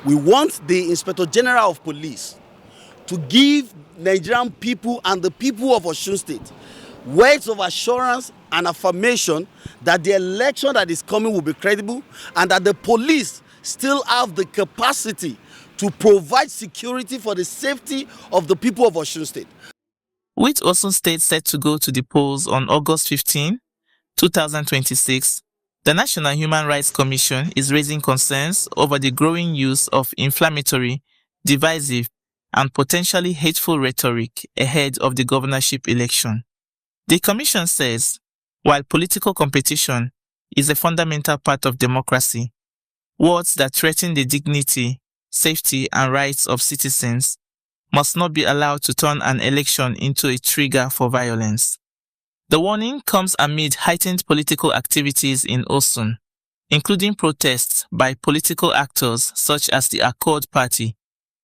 We want the Inspector General of Police to give Nigerian people and the people of Osun State words of assurance and affirmation that the election that is coming will be credible and that the police still have the capacity to provide security for the safety of the people of Osun State. With Osun State set to go to the polls on August 15, 2026, the National Human Rights Commission is raising concerns over the growing use of inflammatory, divisive, and potentially hateful rhetoric ahead of the governorship election. The Commission says, while political competition is a fundamental part of democracy, words that threaten the dignity, safety, and rights of citizens must not be allowed to turn an election into a trigger for violence. The warning comes amid heightened political activities in Osun, including protests by political actors such as the Accord Party,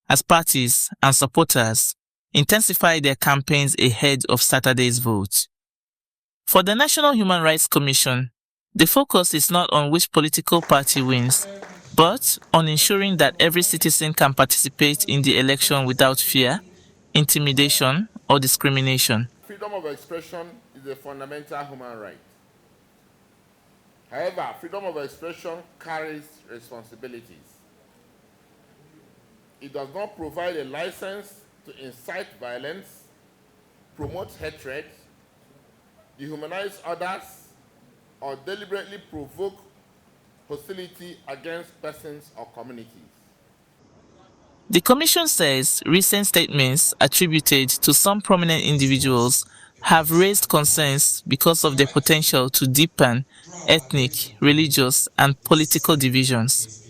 as parties and supporters intensify their campaigns ahead of Saturday's vote. For the National Human Rights Commission, the focus is not on which political party wins, but on ensuring that every citizen can participate in the election without fear, intimidation, or discrimination. Freedom of expression is a fundamental human right. However, freedom of expression carries responsibilities. It does not provide a license to incite violence, promote hatred, dehumanize others, or deliberately provoke hostility against persons or communities. The Commission says recent statements attributed to some prominent individuals have raised concerns because of their potential to deepen ethnic, religious, and political divisions.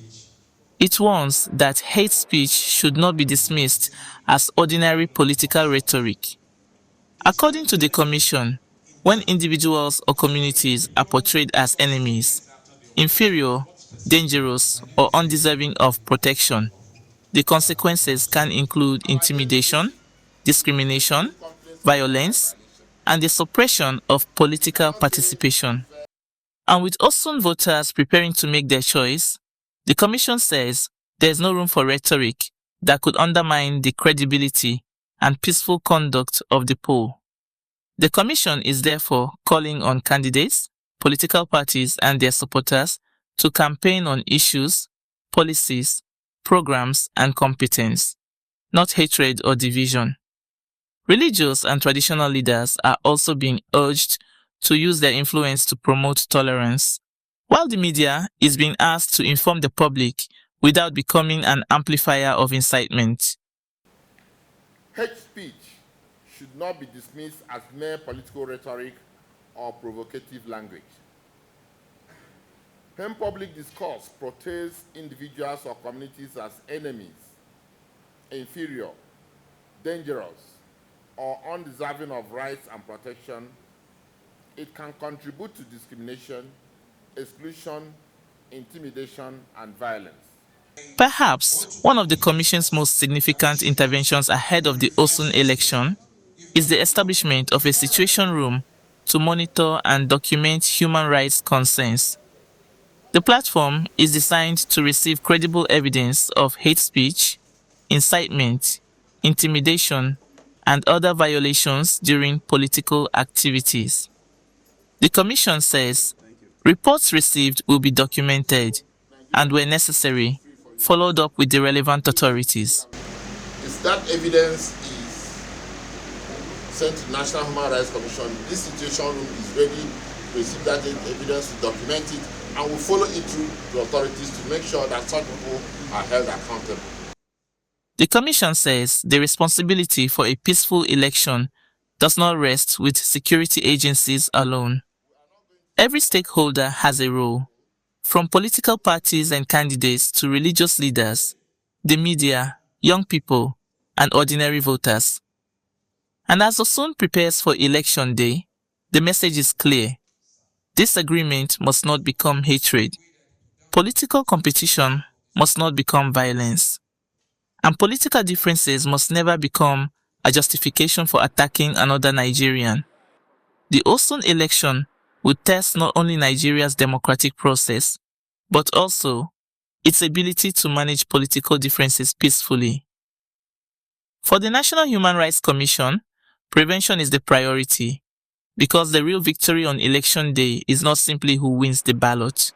It warns that hate speech should not be dismissed as ordinary political rhetoric. According to the Commission, when individuals or communities are portrayed as enemies, inferior, dangerous, or undeserving of protection, the consequences can include intimidation, discrimination, violence, and the suppression of political participation. And with Osun voters preparing to make their choice, the Commission says there is no room for rhetoric that could undermine the credibility and peaceful conduct of the poll. The Commission is therefore calling on candidates, political parties, and their supporters to campaign on issues, policies, programs, and competence, not hatred or division. Religious and traditional leaders are also being urged to use their influence to promote tolerance, while the media is being asked to inform the public without becoming an amplifier of incitement. Hate speech should not be dismissed as mere political rhetoric or provocative language. When public discourse portrays individuals or communities as enemies, inferior, dangerous, or undeserving of rights and protection, it can contribute to discrimination, exclusion, intimidation, and violence. Perhaps one of the Commission's most significant interventions ahead of the Osun election is the establishment of a situation room to monitor and document human rights concerns. The platform is designed to receive credible evidence of hate speech, incitement, intimidation, and other violations during political activities. The Commission says reports received will be documented and, where necessary, followed up with the relevant authorities. If that evidence is sent to the National Human Rights Commission, this situation room is ready to receive that evidence, to document it, and will follow it through the authorities to make sure that such people are held accountable. The Commission says the responsibility for a peaceful election does not rest with security agencies alone. Every stakeholder has a role, from political parties and candidates to religious leaders, the media, young people, and ordinary voters. And as Osun prepares for Election Day, the message is clear. Disagreement must not become hatred. Political competition must not become violence. And political differences must never become a justification for attacking another Nigerian. The Osun election would test not only Nigeria's democratic process, but also its ability to manage political differences peacefully. For the National Human Rights Commission, prevention is the priority, because the real victory on election day is not simply who wins the ballot,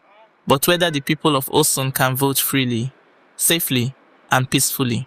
but whether the people of Osun can vote freely, safely, and peacefully.